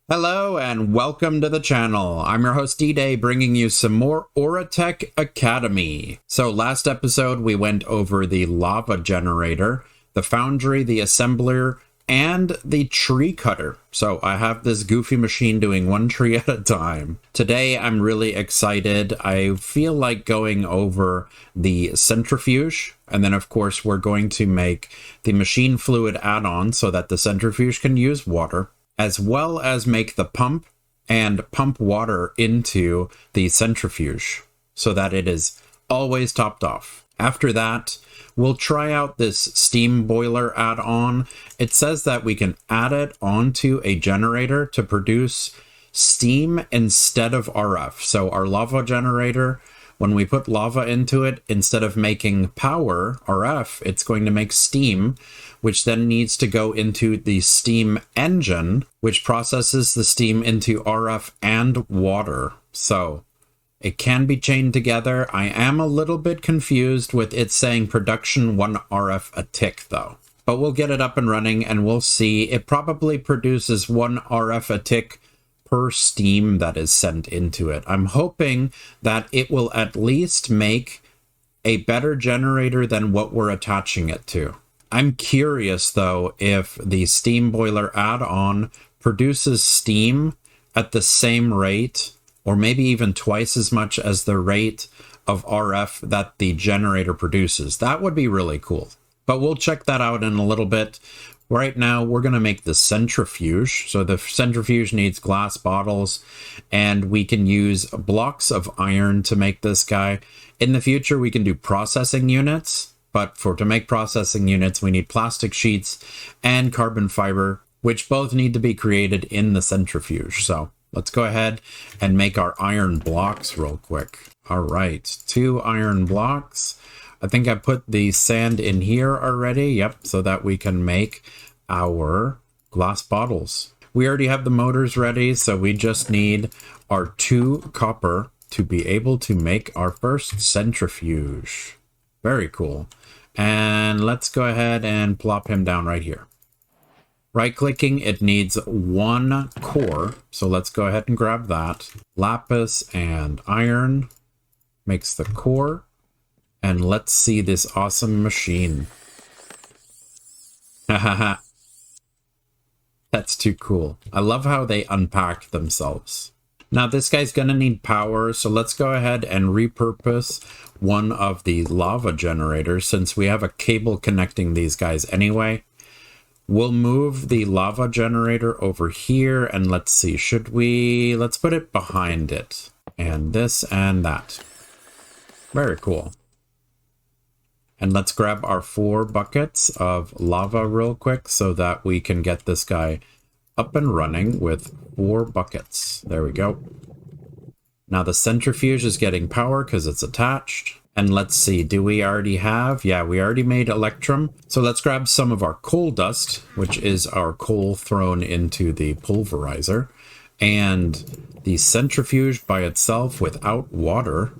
Hello and welcome to the channel. I'm your host D-Day, bringing you some more Oritech Academy. So last episode we went over the lava generator, the foundry, the assembler, and the tree cutter. So I have this goofy machine doing one tree at a time. Today I'm really excited. I feel like going over the centrifuge, and then of course we're going to make the machine fluid add-on so that the centrifuge can use water, as well as make the pump and pump water into the centrifuge so that it is always topped off. After that, we'll try out this steam boiler add-on. It says that we can add it onto a generator to produce steam instead of RF. So our lava generator, when we put lava into it, instead of making power, RF, it's going to make steam, which then needs to go into the steam engine, which processes the steam into RF and water. So it can be chained together. I am a little bit confused with it saying production 1 RF a tick though. But we'll get it up and running and we'll see. It probably produces 1 RF a tick per steam that is sent into it. I'm hoping that it will at least make a better generator than what we're attaching it to. I'm curious though if the steam boiler add-on produces steam at the same rate, or maybe even twice as much as the rate of RF that the generator produces. That would be really cool. But we'll check that out in a little bit. Right now, we're going to make the centrifuge. So the centrifuge needs glass bottles, and we can use blocks of iron to make this guy. In the future, we can do processing units, but to make processing units, we need plastic sheets and carbon fiber, which both need to be created in the centrifuge. So let's go ahead and make our iron blocks real quick. All right, 2 iron blocks. I think I put the sand in here already. Yep, so that we can make our glass bottles. We already have the motors ready, so we just need our 2 copper to be able to make our first centrifuge. Very cool. And let's go ahead and plop him down right here. Right-clicking, it needs 1 core, so let's go ahead and grab that. Lapis and iron makes the core. And let's see this awesome machine. Hahaha. That's too cool. I love how they unpack themselves. Now this guy's gonna need power, so let's go ahead and repurpose one of the lava generators since we have a cable connecting these guys anyway. We'll move the lava generator over here and let's see, let's put it behind it. And this and that. Very cool. And let's grab our 4 buckets of lava real quick so that we can get this guy up and running with 4 buckets. There we go. Now the centrifuge is getting power because it's attached. And let's see, do we already have? Yeah, we already made electrum. So let's grab some of our coal dust, which is our coal thrown into the pulverizer. And the centrifuge by itself without water.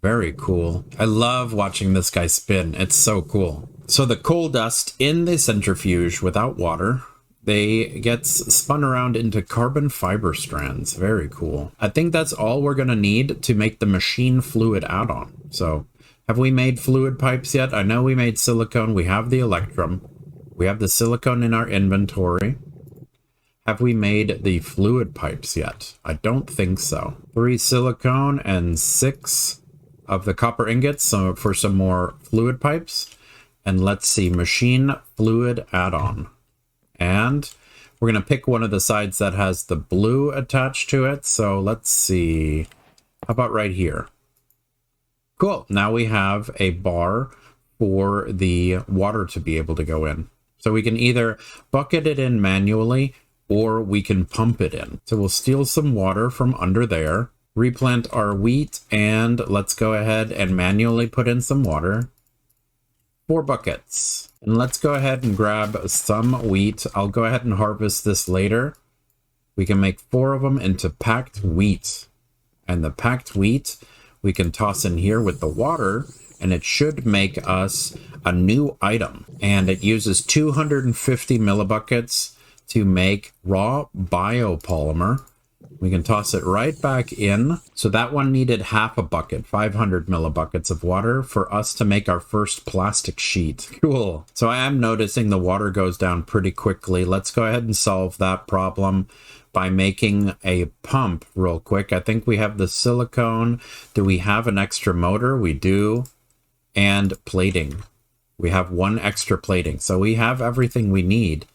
Very cool. I love watching this guy spin. It's so cool. So the coal dust in the centrifuge without water, they gets spun around into carbon fiber strands. Very cool. I think that's all we're going to need to make the machine fluid add-on. So have we made fluid pipes yet? I know we made silicone. We have the electrum. We have the silicone in our inventory. Have we made the fluid pipes yet? I don't think so. 3 silicone and 6 of the copper ingots, so for some more fluid pipes. And let's see, machine fluid add-on. And we're going to pick one of the sides that has the blue attached to it. So let's see, how about right here? Cool, now we have a bar for the water to be able to go in. So we can either bucket it in manually or we can pump it in. So we'll steal some water from under there. Replant our wheat, and let's go ahead and manually put in some water. 4 buckets. And let's go ahead and grab some wheat. I'll go ahead and harvest this later. We can make 4 of them into packed wheat. And the packed wheat we can toss in here with the water, and it should make us a new item. And it uses 250 millibuckets to make raw biopolymer. We can toss it right back in. So that one needed half a bucket, 500 millibuckets of water for us to make our first plastic sheet. Cool. So I am noticing the water goes down pretty quickly. Let's go ahead and solve that problem by making a pump real quick. I think we have the silicone. Do we have an extra motor? We do. And plating. We have one extra plating. So we have everything we need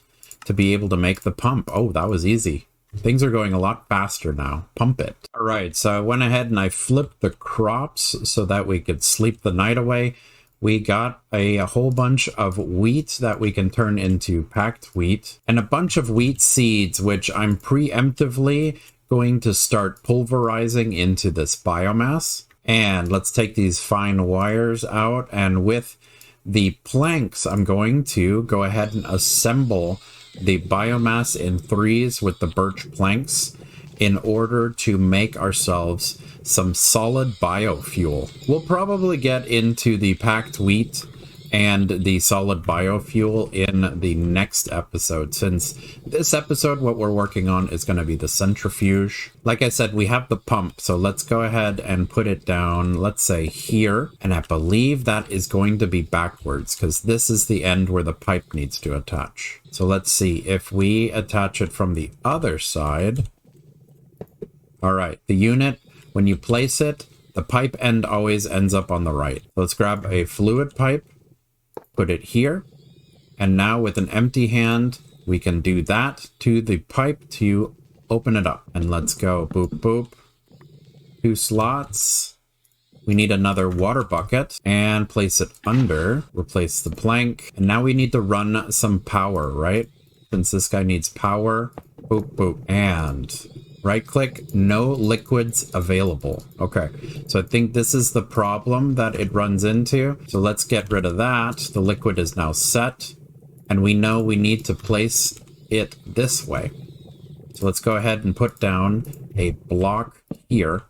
to be able to make the pump. Oh, that was easy. Things are going a lot faster now. Pump it. All right, so I went ahead and I flipped the crops so that we could sleep the night away. We got a whole bunch of wheat that we can turn into packed wheat, and a bunch of wheat seeds, which I'm preemptively going to start pulverizing into this biomass. And let's take these fine wires out, and with the planks, I'm going to go ahead and assemble the biomass in threes with the birch planks in order to make ourselves some solid biofuel. We'll probably get into the packed wheat and the solid biofuel in the next episode, since this episode what we're working on is going to be the centrifuge. Like I said, we have the pump, so let's go ahead and put it down, let's say here, and I believe that is going to be backwards because this is the end where the pipe needs to attach. So let's see if we attach it from the other side. All right, the unit, when you place it, the pipe end always ends up on the right. Let's grab a fluid pipe, put it here, and now with an empty hand, we can do that to the pipe to open it up. And let's go, boop, boop. 2 slots. We need another water bucket and place it under, replace the plank. And now we need to run some power, right? Since this guy needs power, boop, boop, and right click, no liquids available. Okay, so I think this is the problem that it runs into. So let's get rid of that. The liquid is now set, and we know we need to place it this way. So let's go ahead and put down a block here,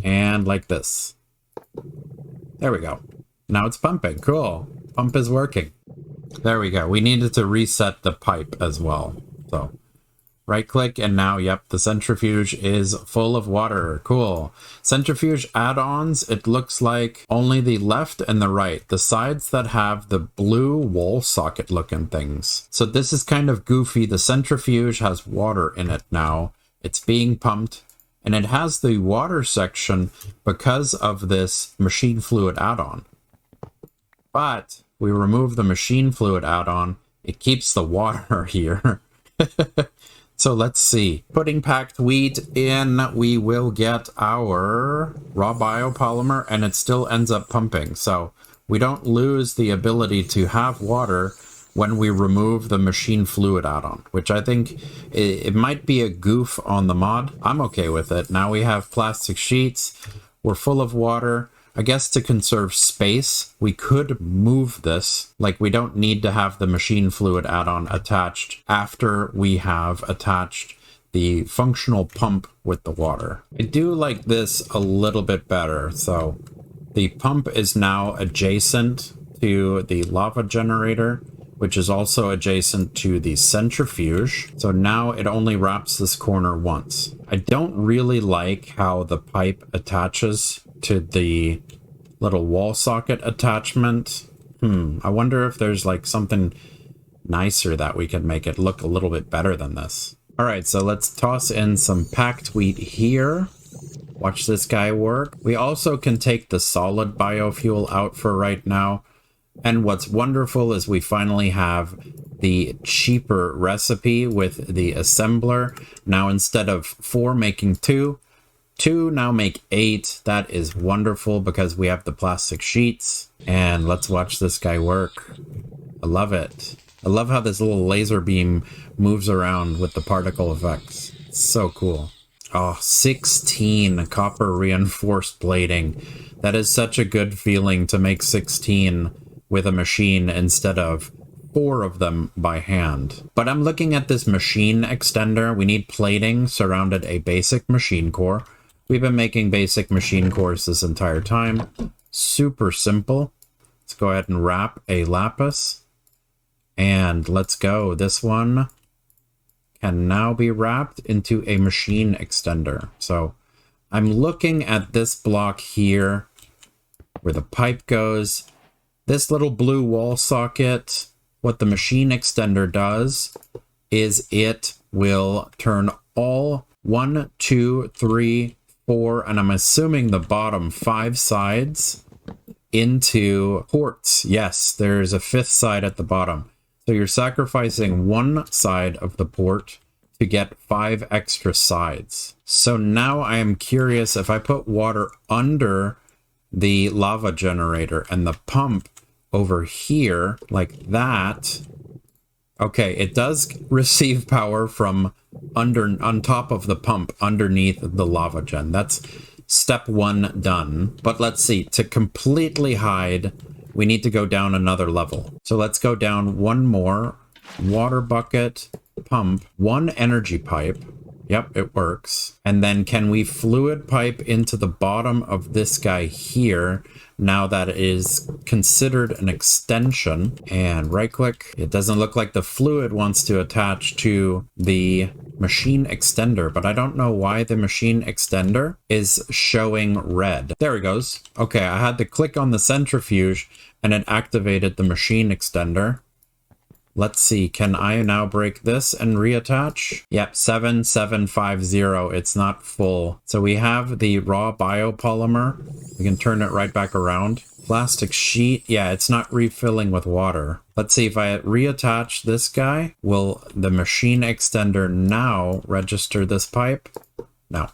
and like this. There we go. Now it's pumping. Cool. Pump is working. There we go. We needed to reset the pipe as well. So right click, and now, yep, the centrifuge is full of water. Cool. Centrifuge add-ons, it looks like only the left and the right, the sides that have the blue wall socket looking things. So this is kind of goofy. The centrifuge has water in it now. It's being pumped, and it has the water section because of this machine fluid add-on. But we remove the machine fluid add-on, it keeps the water here. So let's see. Putting packed wheat in, we will get our raw biopolymer, and it still ends up pumping. So we don't lose the ability to have water when we remove the machine fluid add-on, which I think it might be a goof on the mod. I'm okay with it. Now we have plastic sheets. We're full of water. I guess to conserve space, we could move this. Like, we don't need to have the machine fluid add-on attached after we have attached the functional pump with the water. I do like this a little bit better. So the pump is now adjacent to the lava generator, which is also adjacent to the centrifuge. So now it only wraps this corner once. I don't really like how the pipe attaches to the little wall socket attachment. I wonder if there's like something nicer that we can make it look a little bit better than this. All right, so let's toss in some packed wheat here. Watch this guy work. We also can take the solid biofuel out for right now. And what's wonderful is we finally have the cheaper recipe with the assembler. Now instead of 4 making 2, 2 now make 8. That is wonderful because we have the plastic sheets. And let's watch this guy work. I love it. I love how this little laser beam moves around with the particle effects. It's so cool. Oh, 16 copper reinforced plating. That is such a good feeling to make 16 with a machine instead of 4 of them by hand. But I'm looking at this machine extender. We need plating surrounded a basic machine core. We've been making basic machine cores this entire time. Super simple. Let's go ahead and wrap a lapis. And let's go. This one can now be wrapped into a machine extender. So I'm looking at this block here where the pipe goes. This little blue wall socket, what the machine extender does is it will turn all 1, 2, 3, 4, and I'm assuming the bottom 5 sides into ports. Yes, there's a 5th side at the bottom. So you're sacrificing one side of the port to get 5 extra sides. So now I am curious, if I put water under the lava generator and the pump over here like that, okay, it does receive power from on top of the pump underneath the lava gen. That's step 1 done. But let's see, to completely hide, we need to go down another level. So let's go down one more. Water bucket, pump, 1 energy pipe. Yep, it works. And then can we fluid pipe into the bottom of this guy here? Now that it is considered an extension, and right click. It doesn't look like the fluid wants to attach to the machine extender, but I don't know why the machine extender is showing red. There it goes. Okay, I had to click on the centrifuge and it activated the machine extender. Let's see, can I now break this and reattach? Yep, 7750, it's not full. So we have the raw biopolymer. We can turn it right back around. Plastic sheet, yeah, it's not refilling with water. Let's see, if I reattach this guy, will the machine extender now register this pipe? No.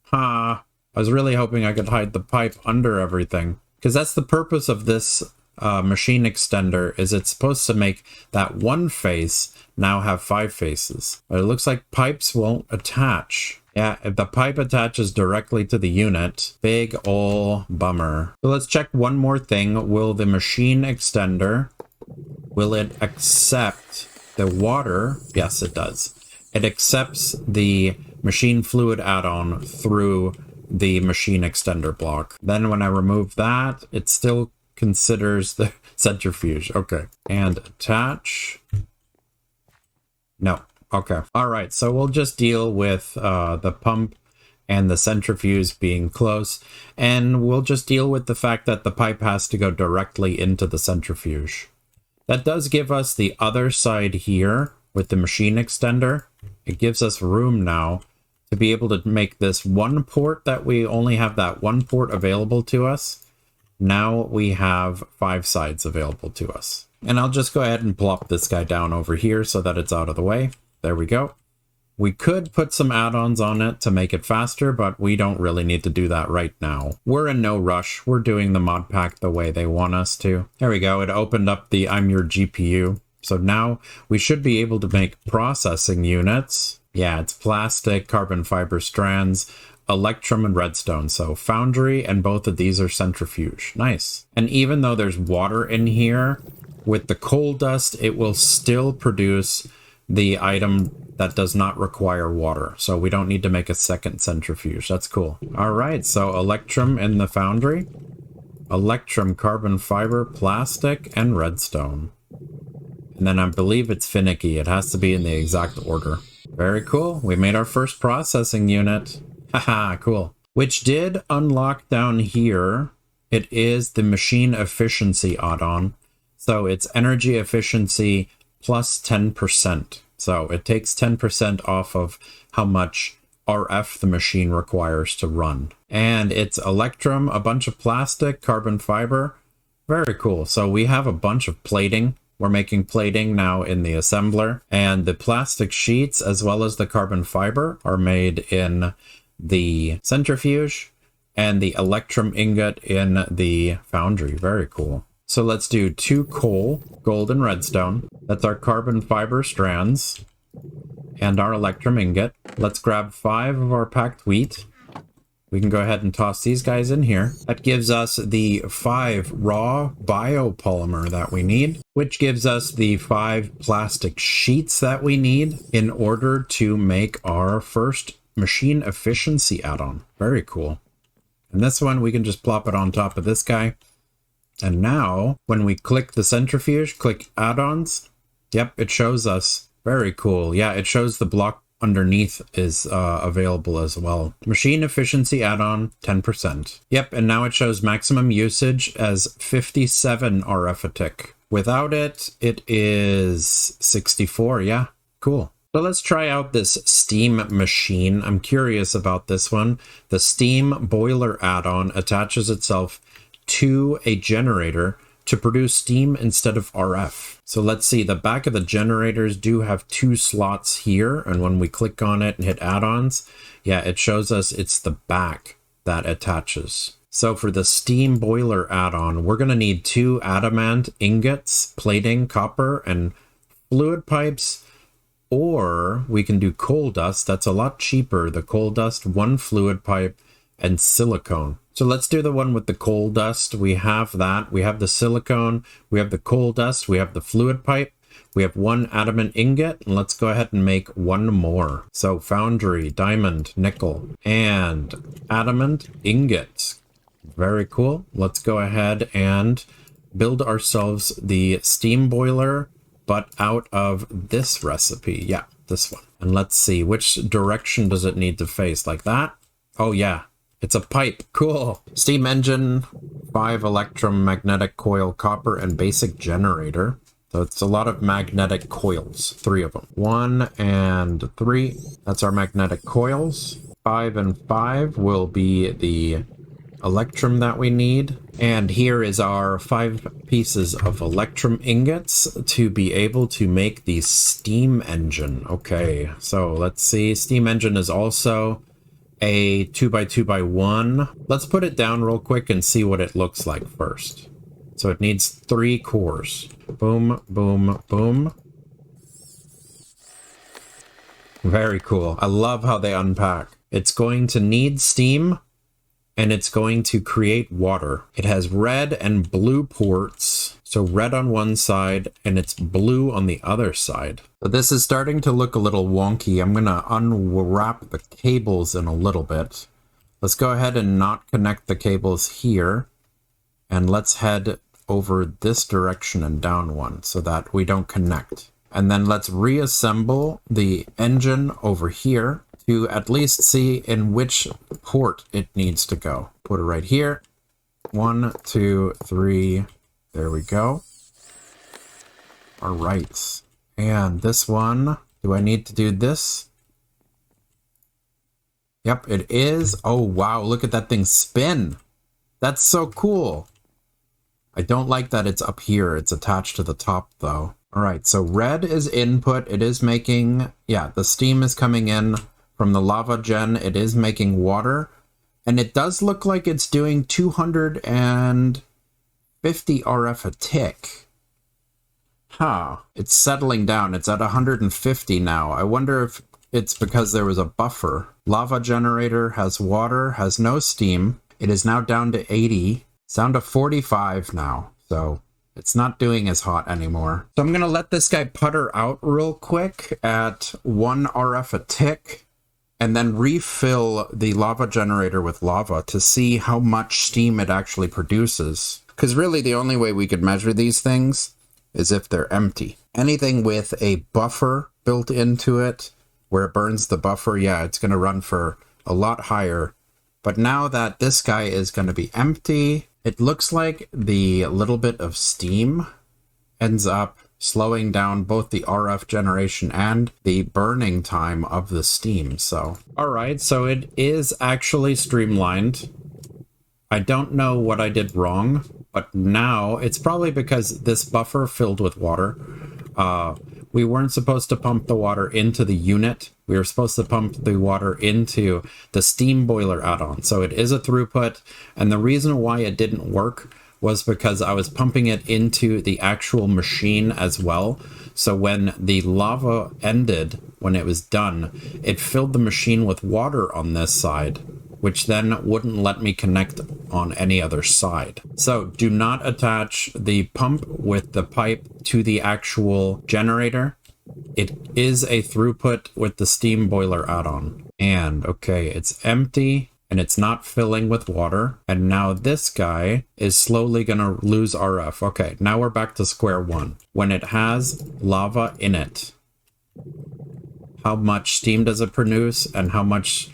Ha! I was really hoping I could hide the pipe under everything, because that's the purpose of this machine extender, is it's supposed to make that one face now have 5 faces. But it looks like pipes won't attach. Yeah, if the pipe attaches directly to the unit, big ol' bummer. So let's check one more thing. Will the machine extender, will it accept the water? Yes, it does. It accepts the machine fluid add-on through the machine extender block. Then when I remove that, it still considers the centrifuge. Okay. And attach. No. Okay. All right. So we'll just deal with the pump and the centrifuge being close. And we'll just deal with the fact that the pipe has to go directly into the centrifuge. That does give us the other side here with the machine extender. It gives us room now to be able to make this one port that we only have that one port available to us. Now we have 5 sides available to us. And I'll just go ahead and plop this guy down over here so that it's out of the way. There we go. We could put some add-ons on it to make it faster, but we don't really need to do that right now. We're in no rush. We're doing the mod pack the way they want us to. There we go. It opened up the I'm your GPU. So now we should be able to make processing units. Yeah, it's plastic, carbon fiber strands, electrum and redstone. So foundry, and both of these are centrifuge. Nice. And even though there's water in here, with the coal dust, it will still produce the item that does not require water. So we don't need to make a second centrifuge. That's cool. All right, so electrum in the foundry, electrum, carbon fiber, plastic, and redstone. And then I believe it's finicky. It has to be in the exact order. Very cool. We made our first processing unit. Haha, cool. Which did unlock down here. It is the machine efficiency add-on. So it's energy efficiency plus 10%. So it takes 10% off of how much RF the machine requires to run. And it's electrum, a bunch of plastic, carbon fiber. Very cool. So we have a bunch of plating. We're making plating now in the assembler. And the plastic sheets as well as the carbon fiber are made in the centrifuge, and the electrum ingot in the foundry. Very cool. So let's do 2 coal, gold, and redstone. That's our carbon fiber strands and our electrum ingot. Let's grab 5 of our packed wheat. We can go ahead and toss these guys in here. That gives us the 5 raw biopolymer that we need, which gives us the 5 plastic sheets that we need in order to make our first machine efficiency add-on. Very cool. And this one, we can just plop it on top of this guy. And now, when we click the centrifuge, click add-ons, yep, it shows us Very cool. Yeah, it shows the block underneath is available as well. Machine efficiency add-on, 10%. Yep, and now it shows maximum usage as 57 RF a tick. Without it, it is 64. Yeah, cool. So let's try out this steam machine. I'm curious about this one. The steam boiler add-on attaches itself to a generator to produce steam instead of RF. So let's see, the back of the generators do have 2 slots here, and when we click on it and hit add-ons, yeah, it shows us it's the back that attaches. So for the steam boiler add-on, we're gonna need 2 adamant ingots, plating, copper, and fluid pipes, or we can do coal dust. That's a lot cheaper. The coal dust, 1 fluid pipe, and silicone. So let's do the one with the coal dust. We have that. We have the silicone. We have the coal dust. We have the fluid pipe. We have 1 adamant ingot. And let's go ahead and make 1 more. So foundry, diamond, nickel, and adamant ingot. Very cool. Let's go ahead and build ourselves the steam boiler, but out of this recipe. Yeah, this one. And let's see, which direction does it need to face? Like that? Oh yeah. It's a pipe. Cool. Steam engine, 5 electromagnetic coil, copper, and basic generator. So it's a lot of magnetic coils, 3 of them. 1 and 3, that's our magnetic coils. 5 and 5 will be the electrum that we need. And here is our 5 pieces of electrum ingots to be able to make the steam engine. Okay, so let's see. Steam engine is also a 2x2x1. Let's put it down real quick and see what it looks like first. So it needs 3 cores. Boom, boom, boom. Very cool. I love how they unpack. It's going to need steam, and it's going to create water. It has red and blue ports. So red on one side, and it's blue on the other side. So this is starting to look a little wonky. I'm gonna unwrap the cables in a little bit. Let's go ahead and not connect the cables here. And let's head over this direction and down 1 so that we don't connect. And then let's reassemble the engine over here to at least see in which port it needs to go. Put it right here. 1, 2, 3. There we go. All right. And this one, do I need to do this? Yep, it is. Oh, wow. Look at that thing spin. That's so cool. I don't like that it's up here. It's attached to the top, though. All right. So red is input. It is making, yeah, the steam is coming in from the lava gen. It is making water. And it does look like it's doing 250 RF a tick. Huh. It's settling down. It's at 150 now. I wonder if it's because there was a buffer. Lava generator has water, has no steam. It is now down to 80. It's down to 45 now. So it's not doing as hot anymore. So I'm going to let this guy putter out real quick at 1 RF a tick, and then refill the lava generator with lava to see how much steam it actually produces. Because really the only way we could measure these things is if they're empty. Anything with a buffer built into it, where it burns the buffer, yeah, it's going to run for a lot higher. But now that this guy is going to be empty, it looks like the little bit of steam ends up slowing down both the RF generation and the burning time of the steam. So, all right, so it is actually streamlined. I don't know what I did wrong, but now it's probably because this buffer filled with water. We weren't supposed to pump the water into the unit. We were supposed to pump the water into the steam boiler add-on. So it is a throughput. And the reason why it didn't work was because I was pumping it into the actual machine as well. So when the lava ended, when it was done, it filled the machine with water on this side, which then wouldn't let me connect on any other side. So do not attach the pump with the pipe to the actual generator. It is a throughput with the steam boiler add-on. And okay, it's empty and it's not filling with water. And now this guy is slowly gonna lose RF. Okay, now we're back to square one. When it has lava in it, how much steam does it produce and how much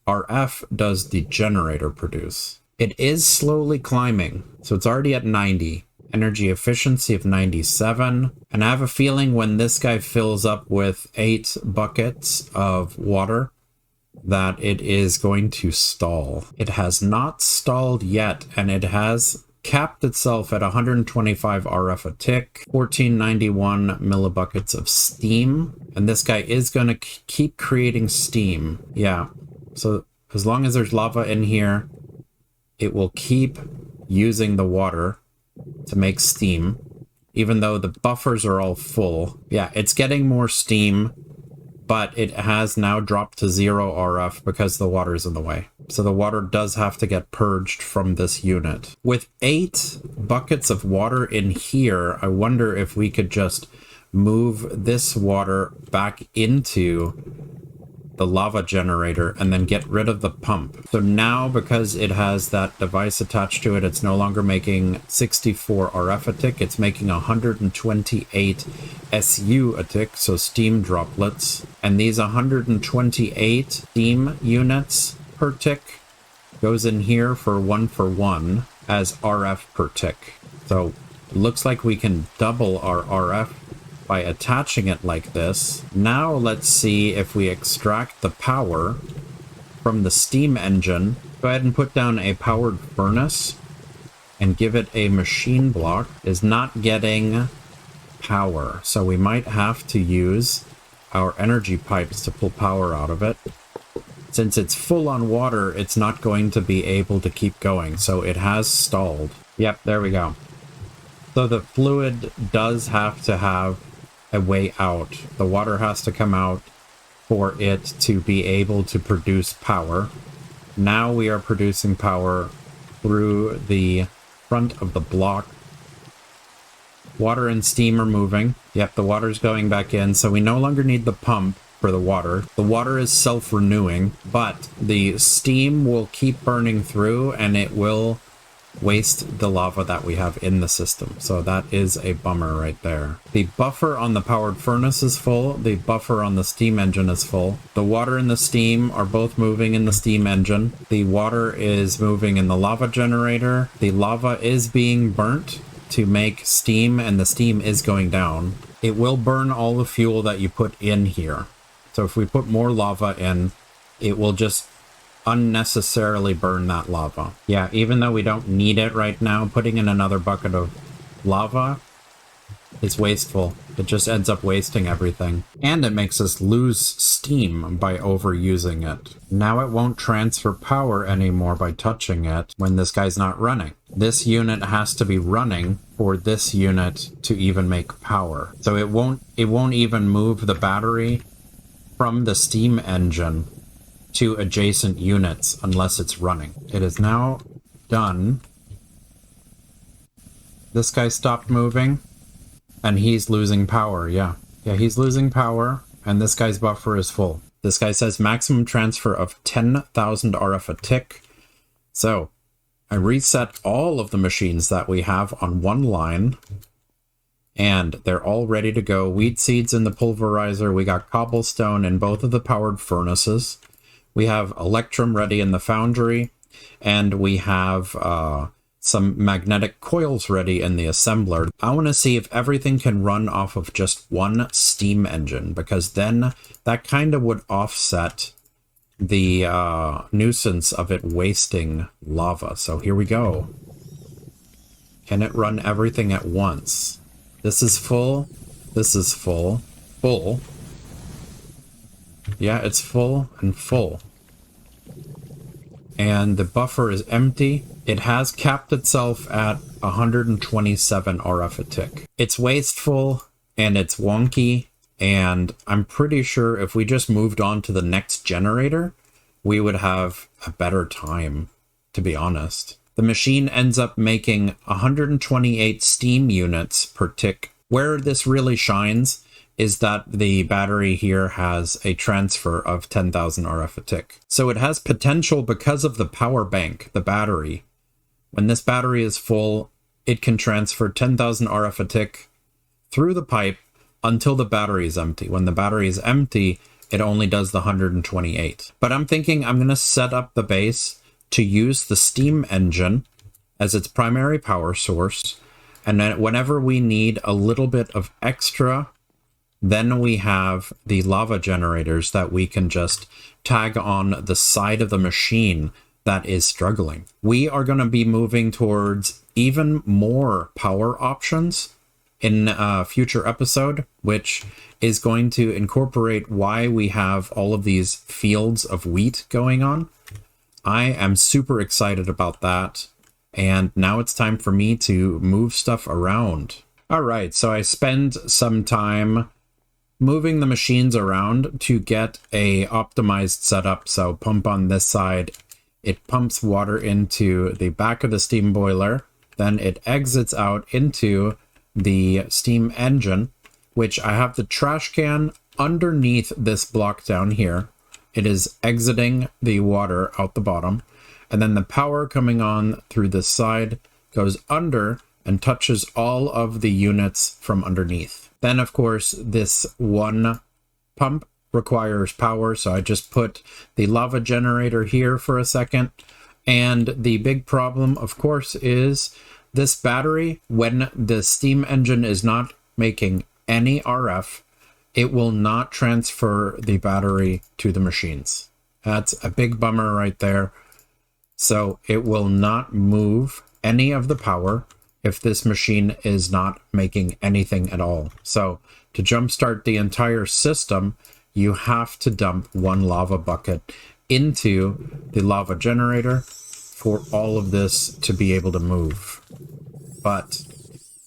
RF does the generator produce. It is slowly climbing, so it's already at 90. Energy efficiency of 97. And I have a feeling when this guy fills up with 8 buckets of water, that it is going to stall. It has not stalled yet, and it has capped itself at 125 RF a tick, 1491 millibuckets of steam, and this guy is going to keep creating steam. Yeah, so as long as there's lava in here, it will keep using the water to make steam, even though the buffers are all full. Yeah, it's getting more steam, but it has now dropped to 0 RF because the water is in the way. So the water does have to get purged from this unit. With 8 buckets of water in here, I wonder if we could just move this water back into the lava generator and then get rid of the pump. So now, because it has that device attached to it, it's no longer making 64 RF a tick, it's making 128 SU a tick, so steam droplets. And these 128 steam units per tick goes in here for 1 as RF per tick. So it looks like we can double our RF by attaching it like this. Now let's see if we extract the power from the steam engine. Go ahead and put down a powered furnace and give it a machine block. Is not getting power, so we might have to use our energy pipes to pull power out of it. Since it's full on water, it's not going to be able to keep going, so it has stalled. Yep, there we go. So the fluid does have to have a way out. The water has to come out for it to be able to produce power. Now we are producing power through the front of the block. Water and steam are moving. Yep, the water's going back in, so we no longer need the pump for the water. The water is self-renewing, but the steam will keep burning through and it will waste the lava that we have in the system. So that is a bummer right there. The buffer on the powered furnace is full. The buffer on the steam engine is full. The water and the steam are both moving in the steam engine. The water is moving in the lava generator. The lava is being burnt to make steam, and the steam is going down. It will burn all the fuel that you put in here. So if we put more lava in, it will just unnecessarily burn that lava. Yeah, even though we don't need it right now, putting in another bucket of lava is wasteful. It just ends up wasting everything. And it makes us lose steam by overusing it. Now it won't transfer power anymore by touching it when this guy's not running. This unit has to be running for this unit to even make power. So it won't even move the battery from the steam engine to adjacent units unless it's running. It is now done. This guy stopped moving and he's losing power. Yeah, he's losing power and this guy's buffer is full. This guy says maximum transfer of 10,000 RF a tick. So I reset all of the machines that we have on one line and they're all ready to go. Wheat seeds in the pulverizer. We got cobblestone in both of the powered furnaces. We have electrum ready in the foundry, and we have some magnetic coils ready in the assembler. I want to see if everything can run off of just one steam engine, because then that kind of would offset the nuisance of it wasting lava. So here we go. Can it run everything at once? This is full. This is full. Full. Yeah, it's full and full. And the buffer is empty. It has capped itself at 127 RF a tick. It's wasteful and it's wonky, and I'm pretty sure if we just moved on to the next generator, we would have a better time, to be honest. The machine ends up making 128 steam units per tick. Where this really shines is that the battery here has a transfer of 10,000 RF a tick. So it has potential because of the power bank, the battery. When this battery is full, it can transfer 10,000 RF a tick through the pipe until the battery is empty. When the battery is empty, it only does the 128. But I'm thinking I'm going to set up the base to use the steam engine as its primary power source. And then whenever we need a little bit of extra, then we have the lava generators that we can just tag on the side of the machine that is struggling. We are going to be moving towards even more power options in a future episode, which is going to incorporate why we have all of these fields of wheat going on. I am super excited about that. And now it's time for me to move stuff around. All right, so I spend some time moving the machines around to get a optimized setup. So pump on this side, it pumps water into the back of the steam boiler. Then it exits out into the steam engine, which I have the trash can underneath this block down here. It is exiting the water out the bottom. And then the power coming on through this side goes under and touches all of the units from underneath. Then, of course, this one pump requires power, so I just put the lava generator here for a second. And the big problem, of course, is this battery, when the steam engine is not making any RF, it will not transfer the battery to the machines. That's a big bummer right there. So it will not move any of the power if this machine is not making anything at all. So to jumpstart the entire system, you have to dump one lava bucket into the lava generator for all of this to be able to move. But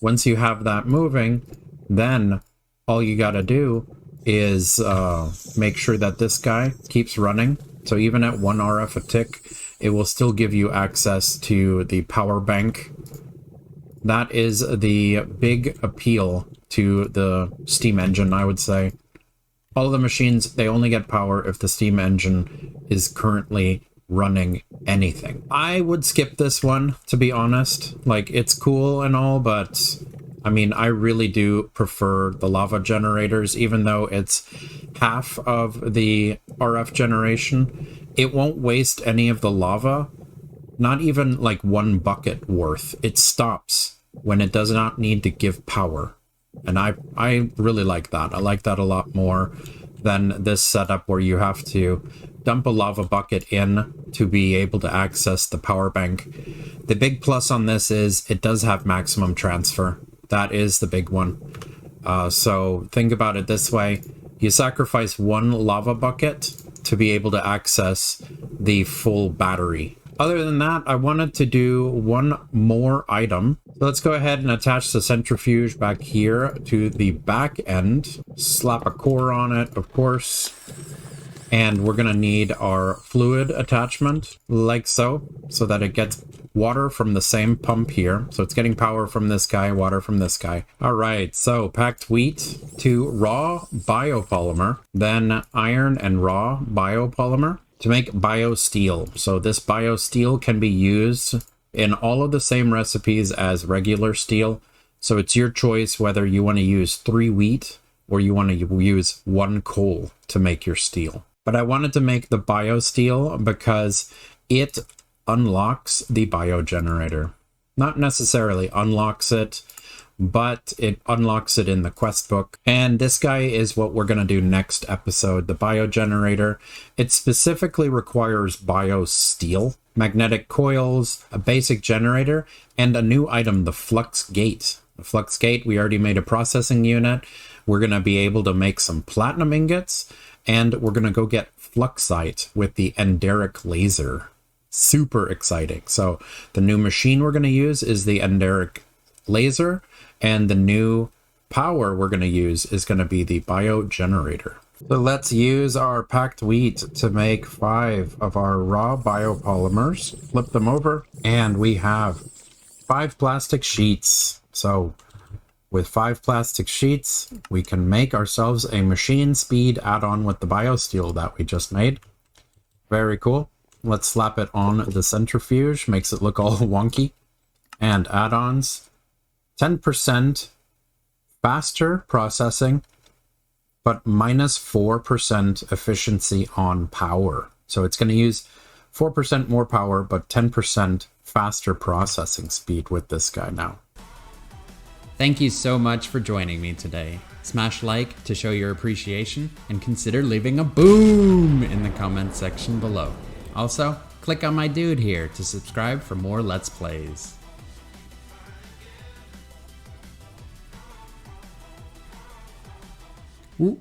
once you have that moving, then all you got to do is make sure that this guy keeps running. So even at 1 RF a tick, it will still give you access to the power bank. That is the big appeal to the steam engine, I would say. All of the machines, they only get power if the steam engine is currently running anything. I would skip this one, to be honest. Like, it's cool and all, but I mean, I really do prefer the lava generators, even though it's half of the RF generation. It won't waste any of the lava, not even like one bucket worth. It stops when it does not need to give power. And I really like that. I like that a lot more than this setup where you have to dump a lava bucket in to be able to access the power bank. The big plus on this is it does have maximum transfer. That is the big one. So think about it this way. You sacrifice one lava bucket to be able to access the full battery. Other than that, I wanted to do one more item. So let's go ahead and attach the centrifuge back here to the back end. Slap a core on it, of course. And we're going to need our fluid attachment, like so that it gets water from the same pump here. So it's getting power from this guy, water from this guy. All right, so packed wheat to raw biopolymer, then iron and raw biopolymer to make biosteel. So this biosteel can be used in all of the same recipes as regular steel. So it's your choice whether you want to use 3 wheat or you want to use 1 coal to make your steel. But I wanted to make the biosteel because it unlocks the biogenerator. Not necessarily unlocks it, but it unlocks it in the quest book. And this guy is what we're going to do next episode, the biogenerator. It specifically requires biosteel, magnetic coils, a basic generator, and a new item, the flux gate. The flux gate, we already made a processing unit. We're going to be able to make some platinum ingots, and we're going to go get fluxite with the enderic laser. Super exciting. So the new machine we're going to use is the enderic laser, and the new power we're going to use is going to be the biogenerator. So let's use our packed wheat to make 5 of our raw biopolymers. Flip them over, and we have 5 plastic sheets. So with 5 plastic sheets, we can make ourselves a machine speed add-on with the biosteel that we just made. Very cool. Let's slap it on the centrifuge, makes it look all wonky. And add-ons, 10% faster processing, but minus 4% efficiency on power. So it's going to use 4% more power, but 10% faster processing speed with this guy now. Thank you so much for joining me today. Smash like to show your appreciation and consider leaving a boom in the comment section below. Also, click on my dude here to subscribe for more Let's Plays. Ooh.